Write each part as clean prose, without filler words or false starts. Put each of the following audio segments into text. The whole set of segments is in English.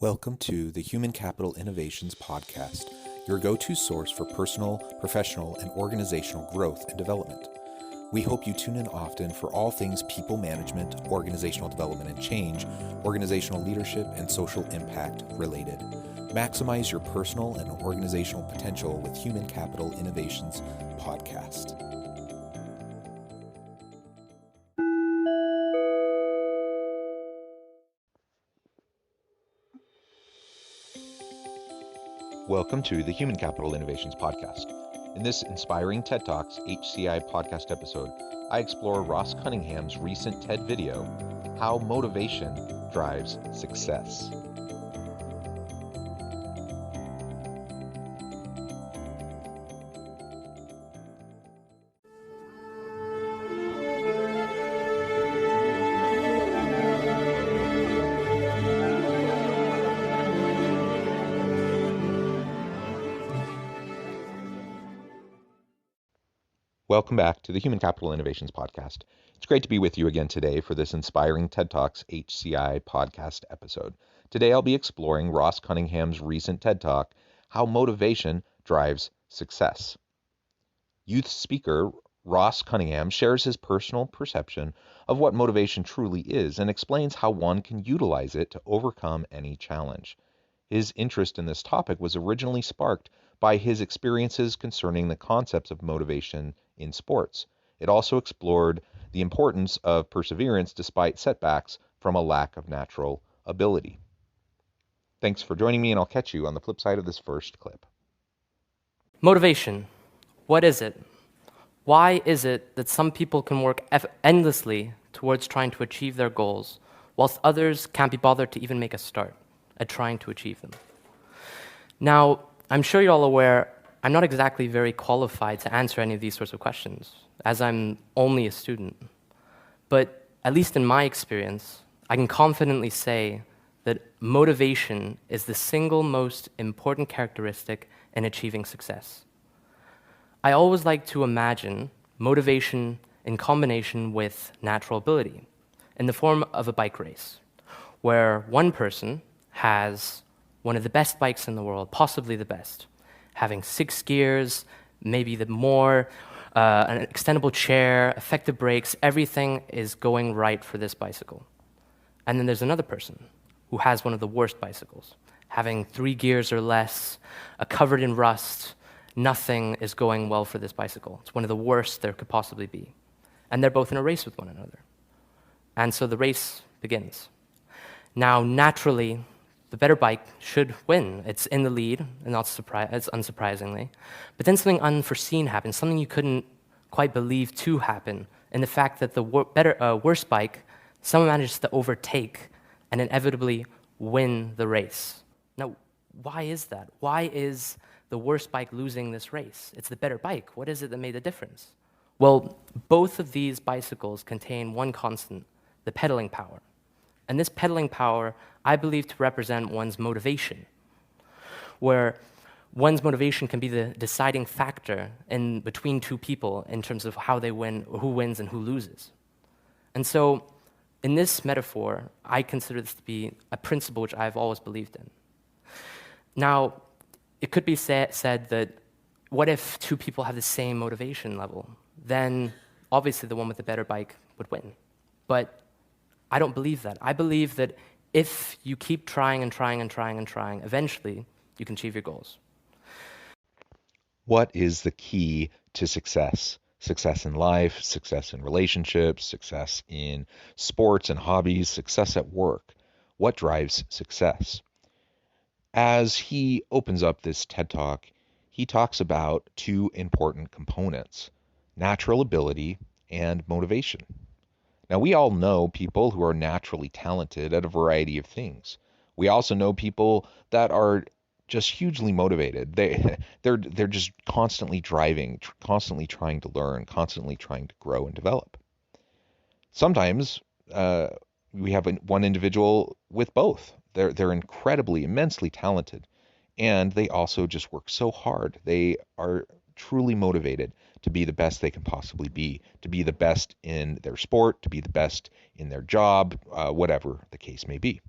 Welcome to the Human Capital Innovations Podcast, your go-to source for personal, professional, and organizational growth and development. We hope you tune in often for all things people management, organizational development and change, organizational leadership, and social impact related. Maximize your personal and organizational potential with Human Capital Innovations Podcast. Welcome to the Human Capital Innovations Podcast. In this inspiring TED Talks HCI podcast episode, I explore Ross Cunningham's recent TED video, How Motivation Drives Success. Welcome back to the Human Capital Innovations Podcast. It's great to be with you again today for this inspiring TED Talks HCI podcast episode. Today I'll be exploring Ross Cunningham's recent TED Talk, How Motivation Drives Success. Youth speaker Ross Cunningham shares his personal perception of what motivation truly is and explains how one can utilize it to overcome any challenge. His interest in this topic was originally sparked by his experiences concerning the concepts of motivation in sports. It also explored the importance of perseverance despite setbacks from a lack of natural ability. Thanks for joining me, and I'll catch you on the flip side of this first clip. Motivation. What is it? Why is it that some people can work endlessly towards trying to achieve their goals, whilst others can't be bothered to even make a start at trying to achieve them? Now, I'm sure you're all aware I'm not exactly very qualified to answer any of these sorts of questions, as I'm only a student. But at least in my experience, I can confidently say that motivation is the single most important characteristic in achieving success. I always like to imagine motivation in combination with natural ability, in the form of a bike race, where one person has one of the best bikes in the world, possibly the best, having 6 gears, maybe the more, an extendable chair, effective brakes, everything is going right for this bicycle. And then there's another person who has one of the worst bicycles, having 3 gears or less, covered in rust, nothing is going well for this bicycle. It's one of the worst there could possibly be. And they're both in a race with one another. And so the race begins. Now, naturally, the better bike should win. It's in the lead, and it's unsurprisingly. But then something unforeseen happens, something you couldn't quite believe to happen, in the fact that the worse bike, someone manages to overtake and inevitably win the race. Now, why is that? Why is the worst bike losing this race? It's the better bike. What is it that made the difference? Well, both of these bicycles contain one constant, the pedaling power. And this pedaling power, I believe, to represent one's motivation, where one's motivation can be the deciding factor in between two people in terms of how they win, who wins and who loses. And so, in this metaphor, I consider this to be a principle which I've always believed in. Now, it could be said that, what if two people have the same motivation level? Then, obviously, the one with the better bike would win. But I don't believe that. I believe that if you keep trying and trying and trying and trying, eventually you can achieve your goals. What is the key to success? Success in life, success in relationships, success in sports and hobbies, success at work. What drives success? As he opens up this TED Talk, he talks about 2 important components, natural ability and motivation. Now, we all know people who are naturally talented at a variety of things. We also know people that are just hugely motivated. They're just constantly driving, constantly trying to learn, constantly trying to grow and develop. Sometimes we have one individual with both. They're incredibly, immensely talented, and they also just work so hard. They are truly motivated to be the best they can possibly be, to be the best in their sport, to be the best in their job, whatever the case may be.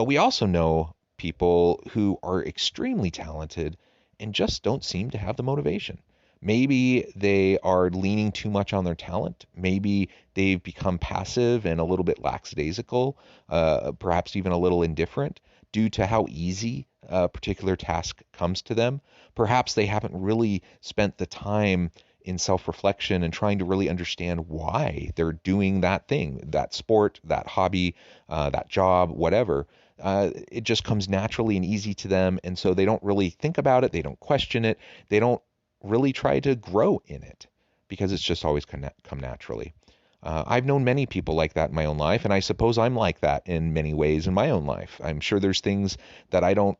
But we also know people who are extremely talented and just don't seem to have the motivation. Maybe they are leaning too much on their talent. Maybe they've become passive and a little bit lackadaisical, perhaps even a little indifferent due to how easy a particular task comes to them. Perhaps they haven't really spent the time in self-reflection and trying to really understand why they're doing that thing, that sport, that hobby, that job, whatever. It just comes naturally and easy to them, and so they don't really think about it. They don't question it. They don't really try to grow in it because it's just always come naturally. I've known many people like that in my own life, and I suppose I'm like that in many ways in my own life. I'm sure there's things that I don't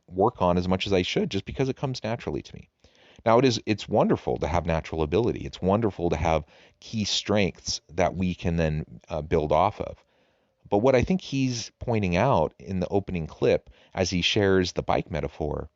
work on as much as I should just because it comes naturally to me. Now, it's wonderful to have natural ability. It's wonderful to have key strengths that we can then build off of. But what I think he's pointing out in the opening clip as he shares the bike metaphor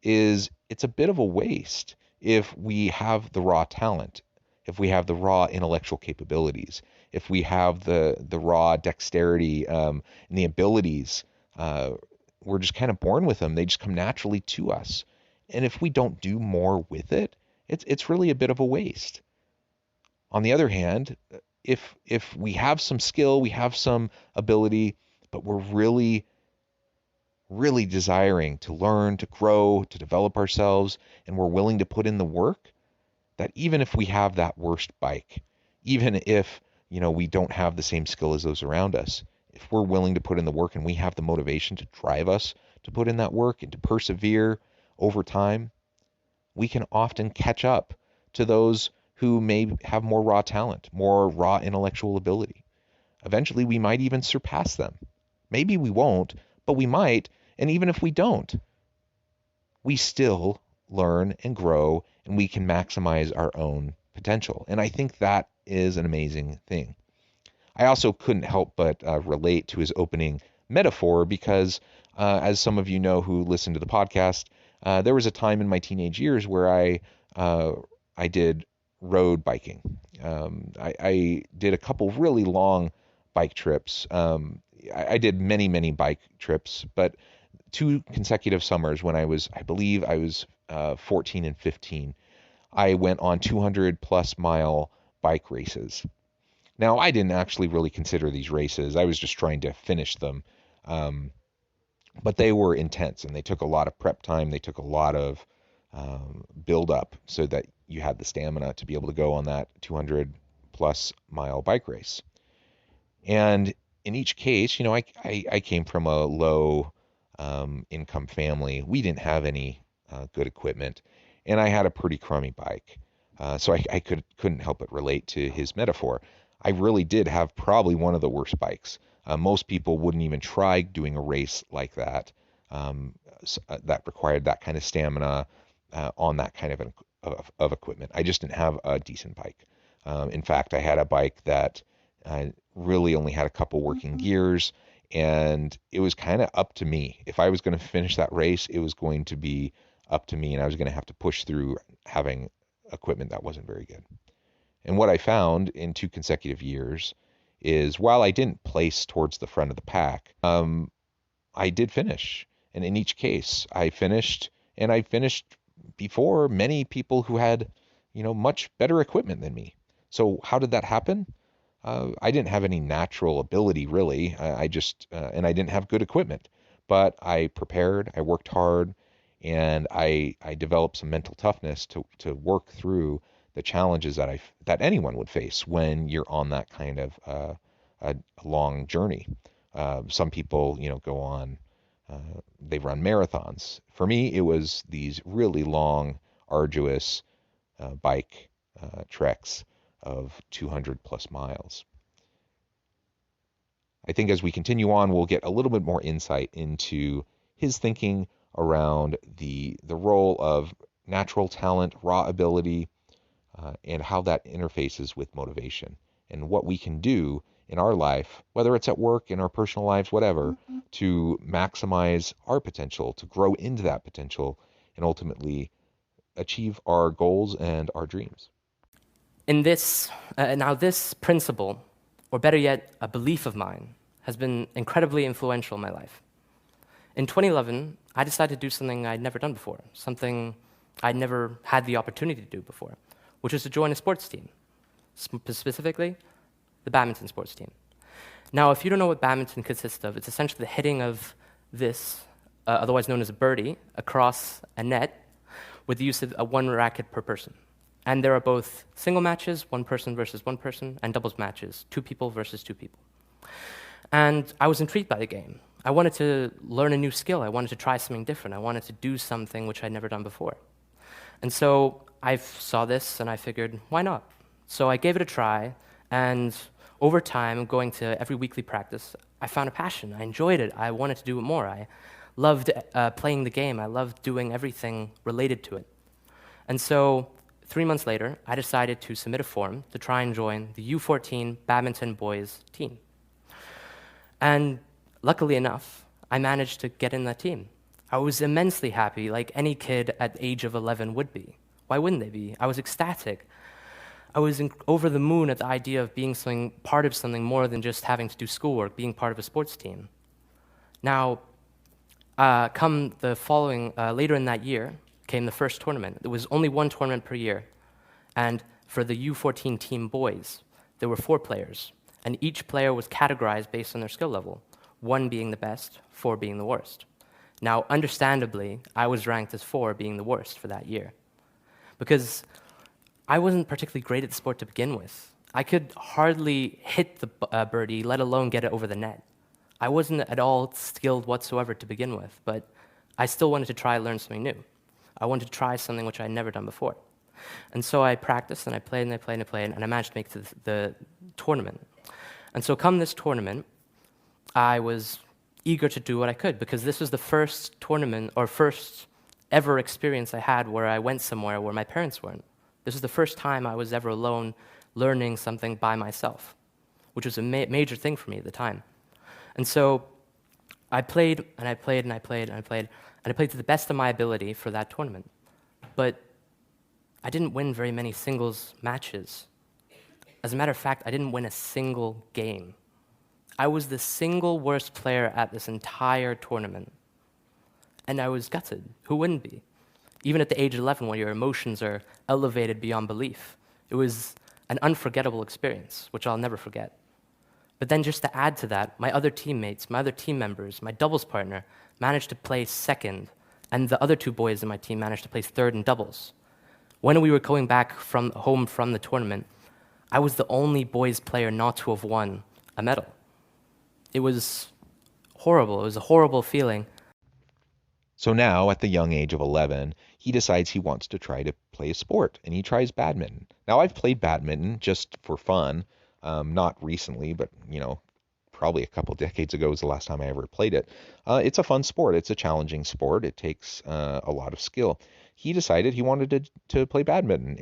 is it's a bit of a waste if we have the raw talent, if we have the raw intellectual capabilities, if we have the raw dexterity and the abilities. We're just kind of born with them. They just come naturally to us. And if we don't do more with it, it's really a bit of a waste. On the other hand, if we have some skill, we have some ability, but we're really desiring to learn, to grow, to develop ourselves, and we're willing to put in the work, that even if we have that worst bike, even if, we don't have the same skill as those around us, if we're willing to put in the work and we have the motivation to drive us to put in that work and to persevere over time, we can often catch up to those who may have more raw talent, more raw intellectual ability. Eventually, we might even surpass them. Maybe we won't, but we might. And even if we don't, we still learn and grow and we can maximize our own potential. And I think that is an amazing thing. I also couldn't help but relate to his opening metaphor because, as some of you know who listen to the podcast, there was a time in my teenage years where I did road biking. I did a couple really long bike trips. I did many bike trips, but 2 consecutive summers when I believe I was 14 and 15, I went on 200 plus mile bike races. Now, I didn't actually really consider these races. I was just trying to finish them. But they were intense and they took a lot of prep time. They took a lot of build up so that you had the stamina to be able to go on that 200 plus mile bike race. And in each case, I came from a low income family. We didn't have any good equipment, and I had a pretty crummy bike. So I couldn't help but relate to his metaphor. I really did have probably one of the worst bikes. Most people wouldn't even try doing a race like that, that required that kind of stamina on that kind of equipment. I just didn't have a decent bike. In fact, I had a bike that really only had a couple working gears, and it was kind of up to me. If I was going to finish that race, it was going to be up to me, and I was going to have to push through having equipment that wasn't very good. And what I found in 2 consecutive years is while I didn't place towards the front of the pack, I did finish. And in each case, I finished, and I finished before many people who had, much better equipment than me. So how did that happen? I didn't have any natural ability really. I just, and I didn't have good equipment, but I prepared, I worked hard, and I developed some mental toughness to work through the challenges that anyone would face when you're on that kind of a long journey. Some people, go on, they run marathons. For me, it was these really long, arduous bike treks of 200 plus miles. I think as we continue on, we'll get a little bit more insight into his thinking around the role of natural talent, raw ability, and how that interfaces with motivation and what we can do in our life, whether it's at work, in our personal lives, whatever, to maximize our potential, to grow into that potential, and ultimately achieve our goals and our dreams. Now this principle, or better yet, a belief of mine, has been incredibly influential in my life. In 2011, I decided to do something I'd never done before, something I'd never had the opportunity to do before, which was to join a sports team, specifically the badminton sports team. Now, if you don't know what badminton consists of, it's essentially the hitting of this, otherwise known as a birdie, across a net with the use of one racket per person. And there are both single matches, one person versus one person, and doubles matches, two people versus two people. And I was intrigued by the game. I wanted to learn a new skill. I wanted to try something different. I wanted to do something which I'd never done before. And so I saw this and I figured, why not? So I gave it a try, and over time, going to every weekly practice, I found a passion. I enjoyed it. I wanted to do it more. I loved playing the game. I loved doing everything related to it. And so 3 months later, I decided to submit a form to try and join the U14 badminton boys team. And luckily enough, I managed to get in that team. I was immensely happy, like any kid at the age of 11 would be. Why wouldn't they be? I was ecstatic. I was over the moon at the idea of being part of something more than just having to do schoolwork, being part of a sports team. Now, come the following, later in that year, came the first tournament. There was only one tournament per year. And for the U14 team boys, there were 4 players. And each player was categorized based on their skill level, 1 being the best, 4 being the worst. Now, understandably, I was ranked as 4, being the worst for that year. Because I wasn't particularly great at the sport to begin with. I could hardly hit the birdie, let alone get it over the net. I wasn't at all skilled whatsoever to begin with, but I still wanted to try learn something new. I wanted to try something which I had never done before. And so I practiced, and I played, and I played, and I played, and I managed to make it to the tournament. And so come this tournament, I was eager to do what I could, because this was the first tournament, or first ever experience I had where I went somewhere where my parents weren't. This was the first time I was ever alone learning something by myself, which was a major thing for me at the time. And so I played, and I played, and I played, and I played, and I played to the best of my ability for that tournament. But I didn't win very many singles matches. As a matter of fact, I didn't win a single game. I was the single worst player at this entire tournament. And I was gutted. Who wouldn't be? Even at the age of 11, when your emotions are elevated beyond belief. It was an unforgettable experience, which I'll never forget. But then just to add to that, my other teammates, my other team members, my doubles partner managed to place second, and the other 2 boys in my team managed to place third in doubles. When we were going back home from the tournament, I was the only boys player not to have won a medal. It was horrible. It was a horrible feeling. So now, at the young age of 11, he decides he wants to try to play a sport, and he tries badminton. Now, I've played badminton just for fun, not recently, but, probably a couple decades ago was the last time I ever played it. It's a fun sport. It's a challenging sport. It takes a lot of skill. He decided he wanted to play badminton,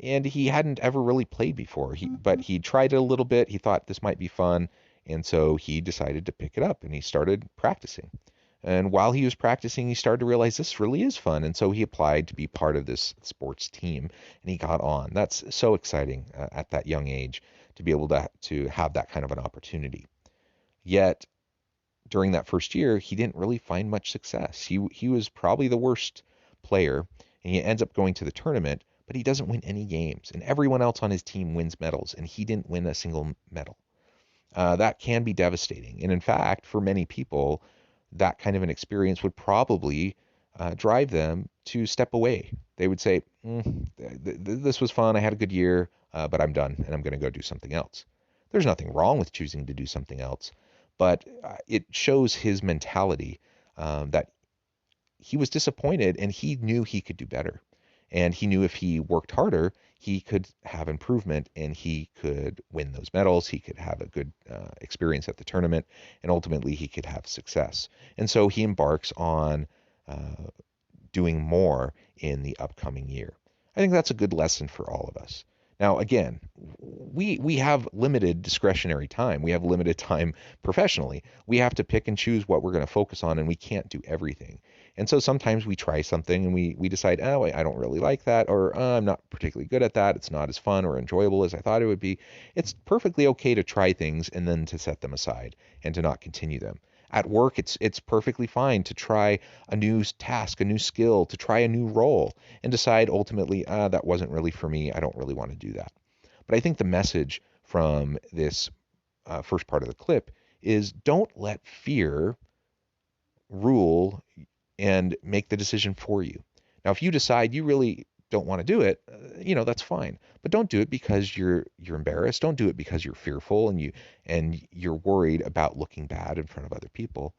and he hadn't ever really played before. But he tried it a little bit. He thought this might be fun, and so he decided to pick it up, and he started practicing. And while he was practicing, he started to realize this really is fun. And so he applied to be part of this sports team, and he got on. That's so exciting at that young age to be able to have that kind of an opportunity. Yet, during that first year, he didn't really find much success. He was probably the worst player, and he ends up going to the tournament, but he doesn't win any games. And everyone else on his team wins medals, and he didn't win a single medal. That can be devastating. And in fact, for many people, that kind of an experience would probably drive them to step away. They would say, this was fun, I had a good year, but I'm done, and I'm going to go do something else. There's nothing wrong with choosing to do something else, but it shows his mentality that he was disappointed, and he knew he could do better. And he knew if he worked harder, he could have improvement, and he could win those medals. He could have a good experience at the tournament, and ultimately he could have success. And so he embarks on doing more in the upcoming year. I think that's a good lesson for all of us. Now, again, we have limited discretionary time. We have limited time professionally. We have to pick and choose what we're going to focus on, and we can't do everything. And so sometimes we try something and we decide, oh, I don't really like that, or I'm not particularly good at that. It's not as fun or enjoyable as I thought it would be. It's perfectly okay to try things and then to set them aside and to not continue them. At work, it's perfectly fine to try a new task, a new skill, to try a new role and decide ultimately, that wasn't really for me. I don't really want to do that. But I think the message from this first part of the clip is don't let fear rule and make the decision for you. Now, if you decide you really don't want to do it, that's fine. But don't do it because you're embarrassed. Don't do it because you're fearful and you're worried about looking bad in front of other people.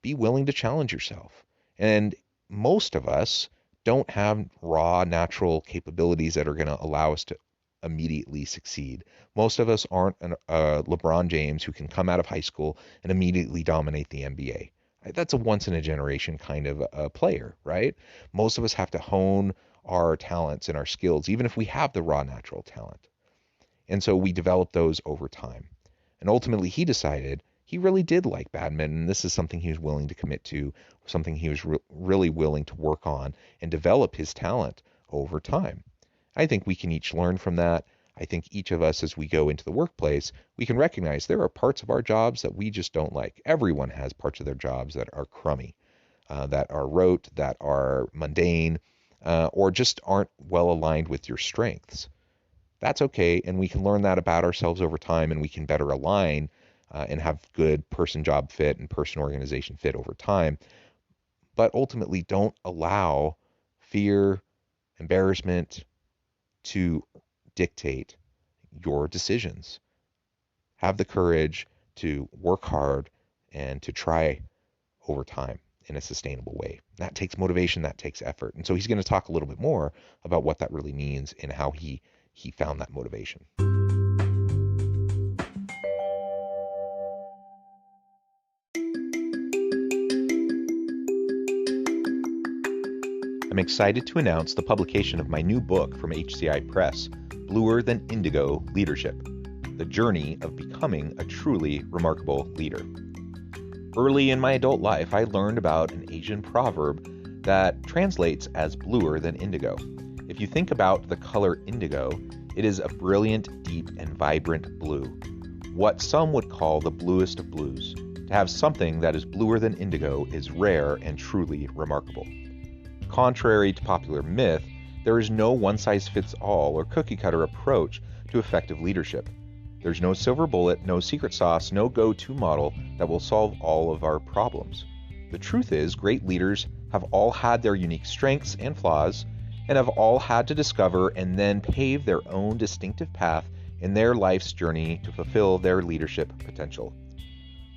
Be willing to challenge yourself. And most of us don't have raw natural capabilities that are going to allow us to immediately succeed. Most of us aren't LeBron James who can come out of high school and immediately dominate the NBA. That's a once in a generation kind of a player, right? Most of us have to hone our talents and our skills, even if we have the raw natural talent. And so we develop those over time. And ultimately, he decided he really did like badminton. And this is something he was willing to commit to, something he was really willing to work on and develop his talent over time. I think we can each learn from that. I think each of us, as we go into the workplace, we can recognize there are parts of our jobs that we just don't like. Everyone has parts of their jobs that are crummy, that are rote, that are mundane, or just aren't well aligned with your strengths. That's okay, and we can learn that about ourselves over time, and we can better align and have good person-job fit and person-organization fit over time. But ultimately, don't allow fear, embarrassment, to dictate your decisions. Have the courage to work hard and to try over time in a sustainable way. That takes motivation, that takes effort. And so he's going to talk a little bit more about what that really means and how he found that motivation. I'm excited to announce the publication of my new book from HCI Press, Bluer Than Indigo Leadership: The Journey of Becoming a Truly Remarkable Leader. Early in my adult life, I learned about an Asian proverb that translates as bluer than indigo. If you think about the color indigo, it is a brilliant, deep, and vibrant blue, what some would call the bluest of blues. To have something that is bluer than indigo is rare and truly remarkable. Contrary to popular myth, there is no one-size-fits-all or cookie-cutter approach to effective leadership. There's no silver bullet, no secret sauce, no go-to model that will solve all of our problems. The truth is, great leaders have all had their unique strengths and flaws, and have all had to discover and then pave their own distinctive path in their life's journey to fulfill their leadership potential.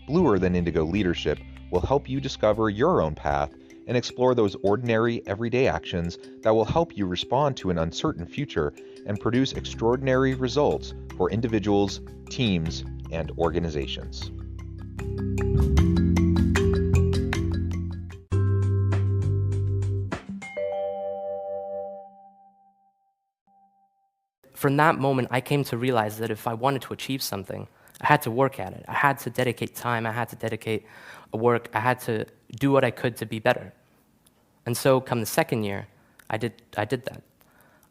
Bluer Than Indigo Leadership will help you discover your own path and explore those ordinary, everyday actions that will help you respond to an uncertain future and produce extraordinary results for individuals, teams, and organizations. From that moment, I came to realize that if I wanted to achieve something, I had to work at it. I had to dedicate time. I had to dedicate work. I had to do what I could to be better. And so come the second year, I did that.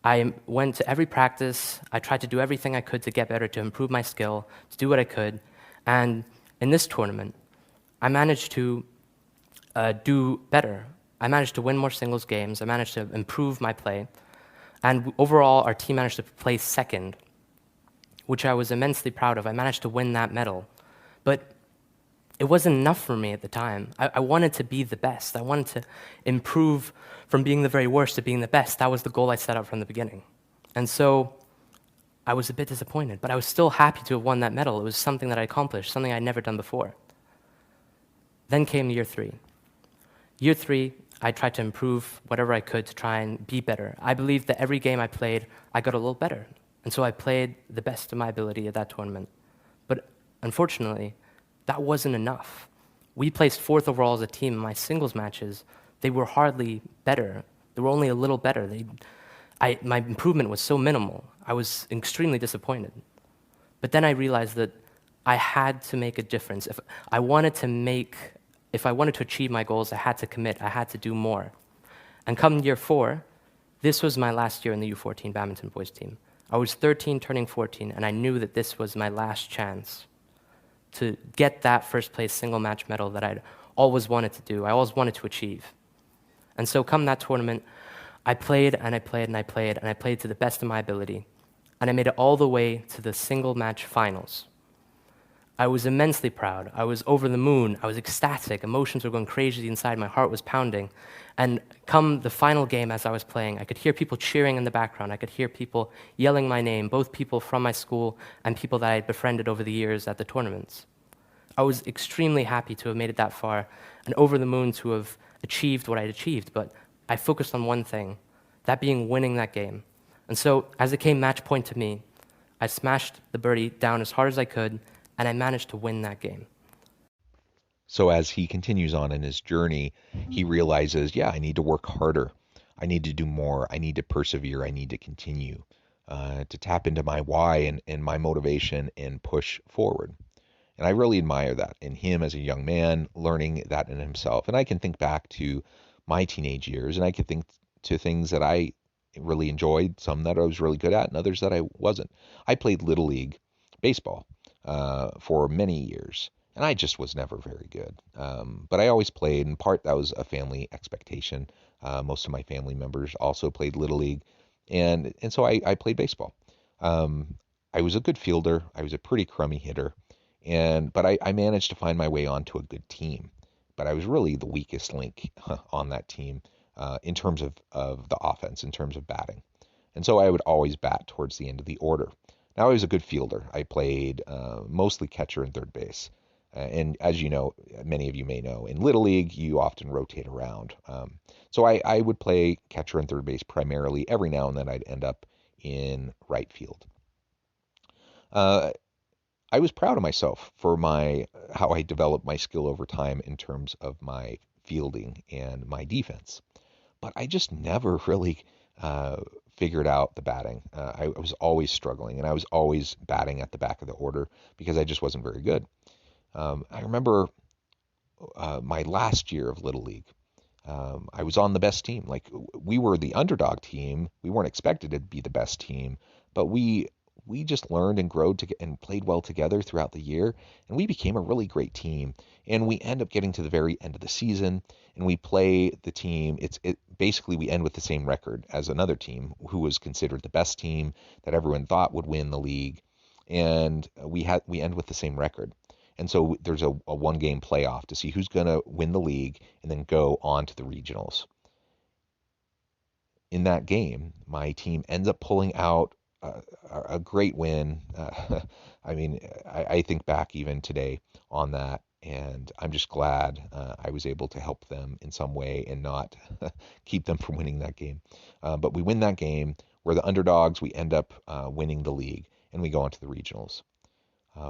I went to every practice. I tried to do everything I could to get better, to improve my skill, to do what I could. And in this tournament, I managed to do better. I managed to win more singles games. I managed to improve my play. And overall, our team managed to place second, which I was immensely proud of. I managed to win that medal. But it wasn't enough for me at the time. I wanted to be the best. I wanted to improve from being the very worst to being the best. That was the goal I set out from the beginning. And so I was a bit disappointed, but I was still happy to have won that medal. It was something that I accomplished, something I'd never done before. Then came year three. Year three, I tried to improve whatever I could to try and be better. I believed that every game I played, I got a little better. And so I played the best of my ability at that tournament. But unfortunately, that wasn't enough. We placed fourth overall as a team in my singles matches. They were hardly better. They were only a little better. My improvement was so minimal. I was extremely disappointed. But then I realized that I had to make a difference. If I wanted to make if I wanted to achieve my goals, I had to commit, I had to do more. And come year 4, this was my last year in the U14 badminton boys team. I was 13 turning 14, and I knew that this was my last chance to get that first place single match medal that I'd always wanted to do, I always wanted to achieve. And so come that tournament, I played and I played and I played and I played to the best of my ability. And I made it all the way to the single match finals. I was immensely proud. I was over the moon. I was ecstatic. Emotions were going crazy inside. My heart was pounding. And come the final game as I was playing, I could hear people cheering in the background. I could hear people yelling my name, both people from my school and people that I had befriended over the years at the tournaments. I was extremely happy to have made it that far and over the moon to have achieved what I'd achieved, but I focused on one thing, that being winning that game. And so as it came match point to me, I smashed the birdie down as hard as I could, and I managed to win that game. So as he continues on in his journey, he realizes, yeah, I need to work harder. I need to do more. I need to persevere. I need to continue to tap into my why and my motivation and push forward. And I really admire that in him as a young man, learning that in himself. And I can think back to my teenage years, and I can think to things that I really enjoyed, some that I was really good at, and others that I wasn't. I played Little League baseball for many years, and I just was never very good. But I always played. In part, that was a family expectation. Most of my family members also played Little League, and so I played baseball. I was a good fielder. I was a pretty crummy hitter, but I managed to find my way onto a good team. But I was really the weakest link on that team in terms of the offense, in terms of batting. And so I would always bat towards the end of the order. Now I was a good fielder. I played mostly catcher and third base. And as you know, many of you may know, in Little League, you often rotate around. So I would play catcher and third base primarily. Every now and then I'd end up in right field. I was proud of myself for how I developed my skill over time in terms of my fielding and my defense. But I just never really figured out the batting. I was always struggling, and I was always batting at the back of the order because I just wasn't very good. I remember my last year of Little League. I was on the best team. Like, we were the underdog team. We weren't expected to be the best team, but we just learned and grew and played well together throughout the year, and we became a really great team. And we end up getting to the very end of the season, and we play the team. Basically we end with the same record as another team who was considered the best team that everyone thought would win the league, and we end with the same record. And so there's a one-game playoff to see who's going to win the league and then go on to the regionals. In that game, my team ends up pulling out a great win. I mean, I think back even today on that, and I'm just glad I was able to help them in some way and not keep them from winning that game. But we win that game. We're the underdogs. We end up winning the league, and we go on to the regionals.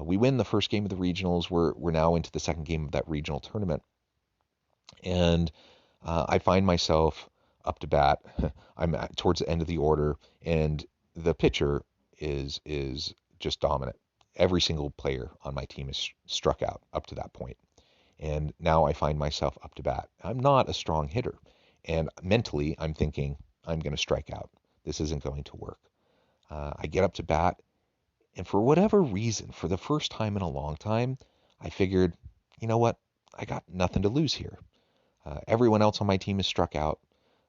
We win the first game of the regionals. We're now into the second game of that regional tournament, and I find myself up to bat. I'm towards the end of the order, and the pitcher is just dominant. Every single player on my team is struck out up to that point. And now I find myself up to bat. I'm not a strong hitter. And mentally, I'm thinking, I'm going to strike out. This isn't going to work. I get up to bat, and for whatever reason, for the first time in a long time, I figured, you know what? I got nothing to lose here. Everyone else on my team is struck out.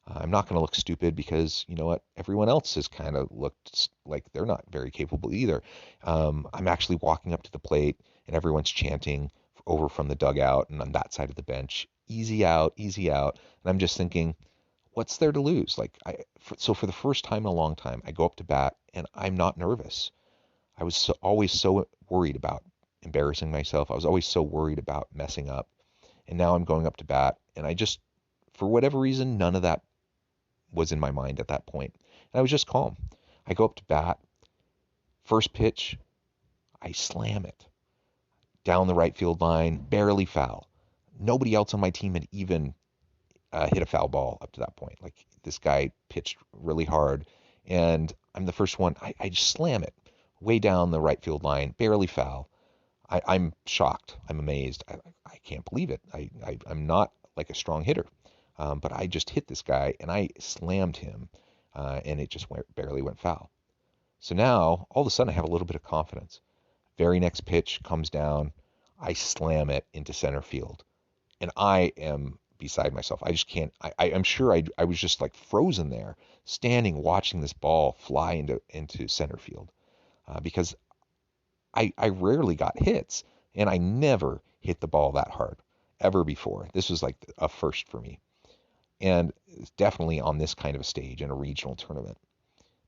I'm not going to look stupid because, you know what, everyone else has kind of looked like they're not very capable either. I'm actually walking up to the plate, and everyone's chanting over from the dugout and on that side of the bench, easy out, easy out. And I'm just thinking, what's there to lose? So for the first time in a long time, I go up to bat, and I'm not nervous. I was always so worried about embarrassing myself. I was always so worried about messing up. And now I'm going up to bat, and for whatever reason, none of that was in my mind at that point. And I was just calm. I go up to bat. First pitch, I slam it down the right field line, barely foul. Nobody else on my team had even hit a foul ball up to that point. Like, this guy pitched really hard, and I'm the first one. I just slam it way down the right field line, barely foul. I'm shocked. I'm amazed. I can't believe it. I'm not like a strong hitter, but I just hit this guy and I slammed him, and it just barely went foul. So now all of a sudden I have a little bit of confidence. Very next pitch comes down, I slam it into center field, and I am beside myself. I just can't. I'm sure I was just like frozen there, standing watching this ball fly into center field, because I rarely got hits, and I never hit the ball that hard ever before. This was like a first for me, and it's definitely on this kind of a stage in a regional tournament.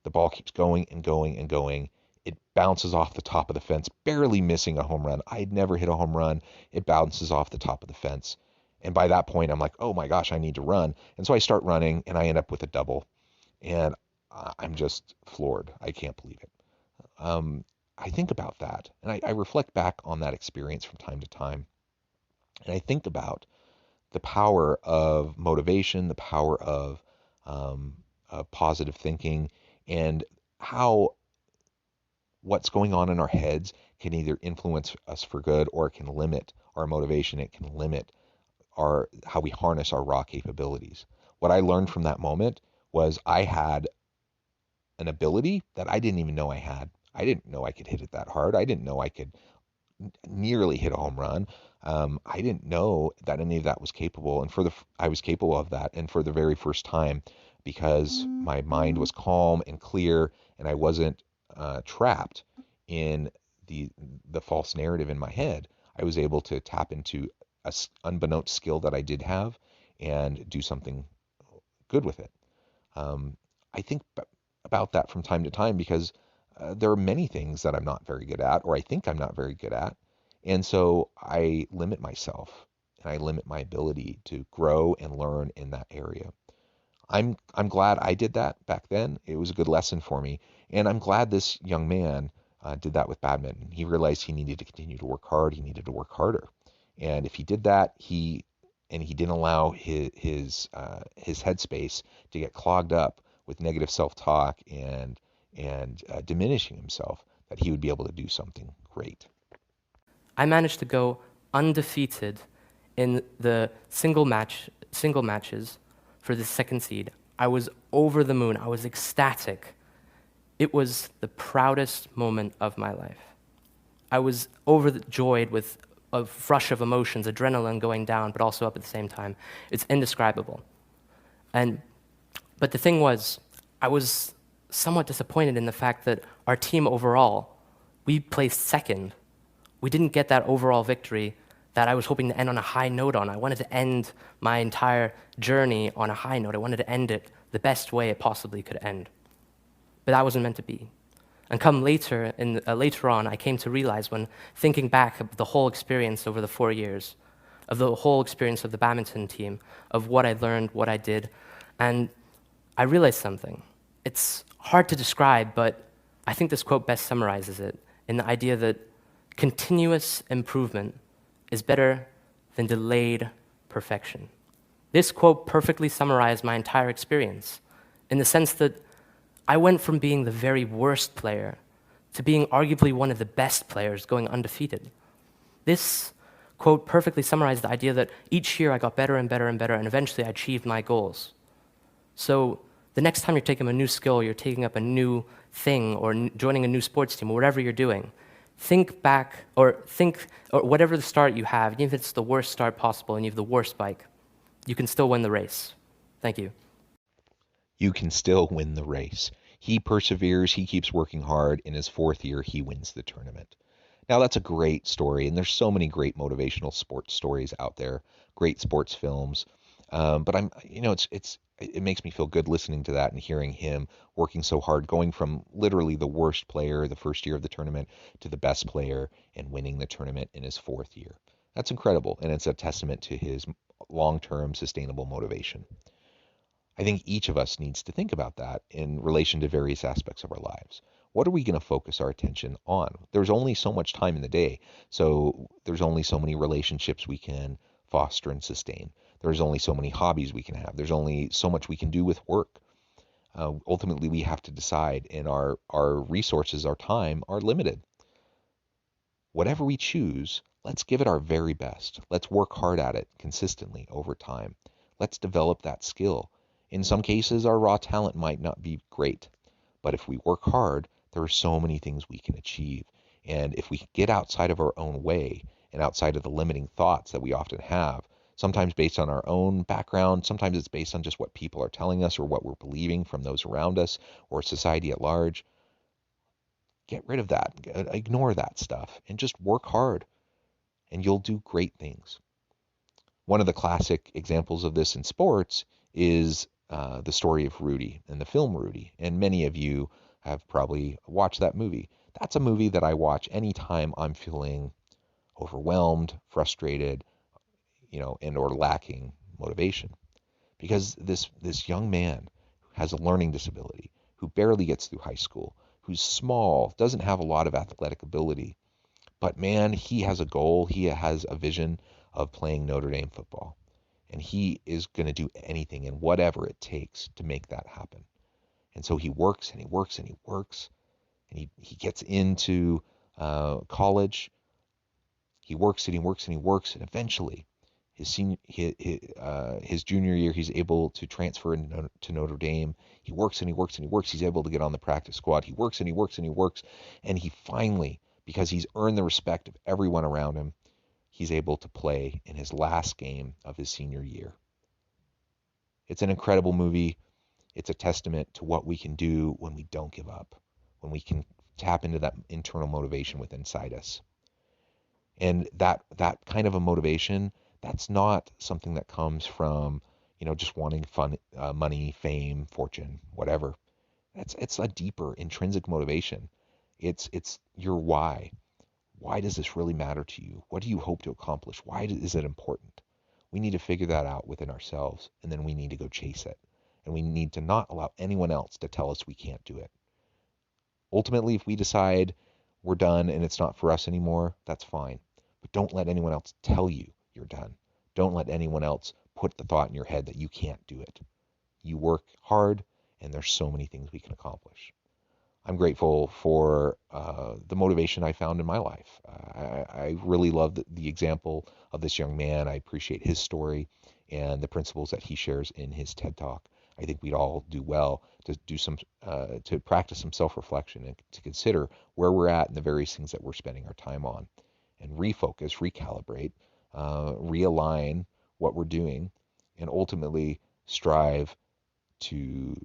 The ball keeps going and going and going. It bounces off the top of the fence, barely missing a home run. I'd never hit a home run. It bounces off the top of the fence. And by that point, I'm like, oh my gosh, I need to run. And so I start running, and I end up with a double. And I'm just floored. I can't believe it. I think about that, and I reflect back on that experience from time to time. And I think about the power of motivation, the power of positive thinking, and how what's going on in our heads can either influence us for good or it can limit our motivation. It can limit our how we harness our raw capabilities. What I learned from that moment was I had an ability that I didn't even know I had. I didn't know I could hit it that hard. I didn't know I could nearly hit a home run. I didn't know that any of that was capable, and I was capable of that, and for the very first time, because my mind was calm and clear, and I wasn't trapped in the false narrative in my head. I was able to tap into a unbeknownst skill that I did have and do something good with it. I think about that from time to time because there are many things that I'm not very good at, or I think I'm not very good at. And so I limit myself and I limit my ability to grow and learn in that area. I'm glad I did that back then. It was a good lesson for me. And I'm glad this young man did that with badminton. He realized he needed to continue to work hard. He needed to work harder. And if he did that, he didn't allow his headspace to get clogged up with negative self-talk and diminishing himself, that he would be able to do something great. I managed to go undefeated in the single matches for the second seed. I was over the moon. I was ecstatic. It was the proudest moment of my life. I was overjoyed with a rush of emotions, adrenaline going down, but also up at the same time. It's indescribable. But the thing was, I was somewhat disappointed in the fact that our team overall, we placed second. We didn't get that overall victory that I was hoping to end on a high note on. I wanted to end my entire journey on a high note. I wanted to end it the best way it possibly could end. But that wasn't meant to be. And later on, I came to realize, when thinking back of the whole experience over the 4 years, of the whole experience of the badminton team, of what I learned, what I did, and I realized something. It's hard to describe, but I think this quote best summarizes it in the idea that continuous improvement is better than delayed perfection. This quote perfectly summarized my entire experience in the sense that I went from being the very worst player to being arguably one of the best players, going undefeated. This quote perfectly summarized the idea that each year I got better and better and better, and eventually I achieved my goals. So the next time you're taking up a new skill, you're taking up a new thing, or joining a new sports team, or whatever you're doing, think back, or whatever the start you have, even if it's the worst start possible and you have the worst bike, you can still win the race. Thank you. You can still win the race. He perseveres, he keeps working hard. In his fourth year, he wins the tournament. Now, that's a great story, and there's so many great motivational sports stories out there, great sports films. But it makes me feel good listening to that and hearing him working so hard, going from literally the worst player the first year of the tournament to the best player and winning the tournament in his fourth year. That's incredible, and it's a testament to his long-term sustainable motivation. I think each of us needs to think about that in relation to various aspects of our lives. What are we going to focus our attention on? There's only so much time in the day, so there's only so many relationships we can foster and sustain. There's only so many hobbies we can have. There's only so much we can do with work. Ultimately, we have to decide, and our resources, our time, are limited. Whatever we choose, let's give it our very best. Let's work hard at it consistently over time. Let's develop that skill. In some cases, our raw talent might not be great, but if we work hard, there are so many things we can achieve. And if we get outside of our own way and outside of the limiting thoughts that we often have, sometimes based on our own background, sometimes it's based on just what people are telling us or what we're believing from those around us or society at large, get rid of that, ignore that stuff, and just work hard, and you'll do great things. One of the classic examples of this in sports is the story of Rudy and the film Rudy. And many of you have probably watched that movie. That's a movie that I watch anytime I'm feeling overwhelmed, frustrated, and or lacking motivation. Because this young man who has a learning disability, who barely gets through high school, who's small, doesn't have a lot of athletic ability, but man, he has a goal, he has a vision of playing Notre Dame football. And he is going to do anything and whatever it takes to make that happen. And so he works and he works and he works, and he gets into college. He works and he works and he works, and eventually his junior year, he's able to transfer to Notre Dame. He works and he works and he works. He's able to get on the practice squad. He works and he works and he works. And he finally, because he's earned the respect of everyone around him, he's able to play in his last game of his senior year. It's an incredible movie. It's a testament to what we can do when we don't give up, when we can tap into that internal motivation within inside us. And that kind of a motivation, that's not something that comes from, just wanting fun, money, fame, fortune, whatever. It's a deeper intrinsic motivation. It's your why. Why does this really matter to you? What do you hope to accomplish? Why is it important? We need to figure that out within ourselves, and then we need to go chase it. And we need to not allow anyone else to tell us we can't do it. Ultimately, if we decide we're done and it's not for us anymore, that's fine. But don't let anyone else tell you you're done. Don't let anyone else put the thought in your head that you can't do it. You work hard, and there's so many things we can accomplish. I'm grateful for the motivation I found in my life. I really love the example of this young man. I appreciate his story and the principles that he shares in his TED Talk. I think we'd all do well to practice some self-reflection and to consider where we're at and the various things that we're spending our time on, and refocus, recalibrate, realign what we're doing, and ultimately strive to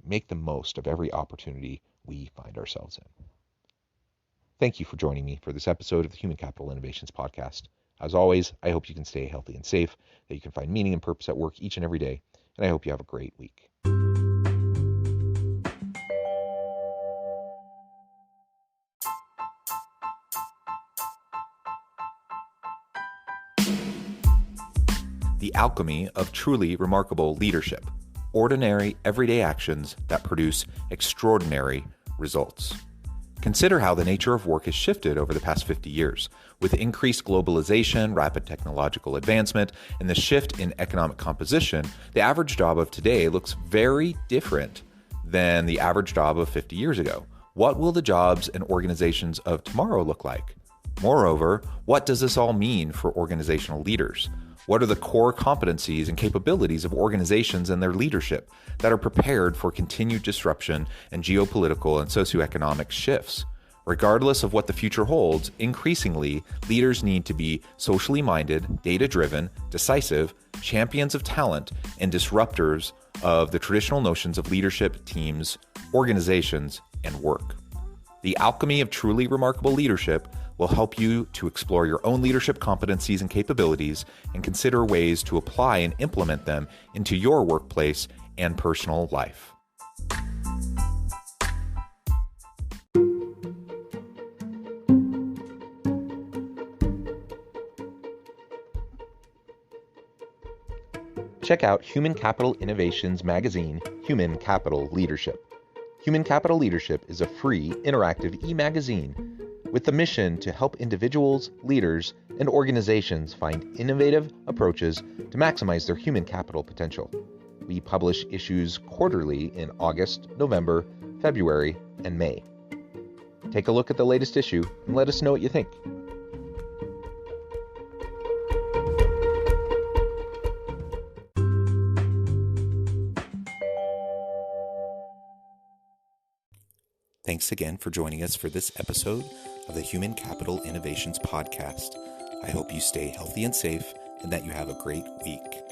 make the most of every opportunity we find ourselves in. Thank you for joining me for this episode of the Human Capital Innovations Podcast. As always, I hope you can stay healthy and safe, that you can find meaning and purpose at work each and every day, and I hope you have a great week. The alchemy of truly remarkable leadership. Ordinary, everyday actions that produce extraordinary results. Consider how the nature of work has shifted over the past 50 years. With increased globalization, rapid technological advancement, and the shift in economic composition, the average job of today looks very different than the average job of 50 years ago. What will the jobs and organizations of tomorrow look like? Moreover, what does this all mean for organizational leaders? What are the core competencies and capabilities of organizations and their leadership that are prepared for continued disruption and geopolitical and socioeconomic shifts? Regardless of what the future holds, increasingly, leaders need to be socially minded, data-driven, decisive, champions of talent, and disruptors of the traditional notions of leadership, teams, organizations, and work. The alchemy of truly remarkable leadership will help you to explore your own leadership competencies and capabilities and consider ways to apply and implement them into your workplace and personal life. Check out Human Capital Innovations magazine, Human Capital Leadership. Human Capital Leadership is a free, interactive e-magazine with the mission to help individuals, leaders, and organizations find innovative approaches to maximize their human capital potential. We publish issues quarterly in August, November, February, and May. Take a look at the latest issue and let us know what you think. Thanks again for joining us for this episode of the Human Capital Innovations Podcast. I hope you stay healthy and safe and that you have a great week.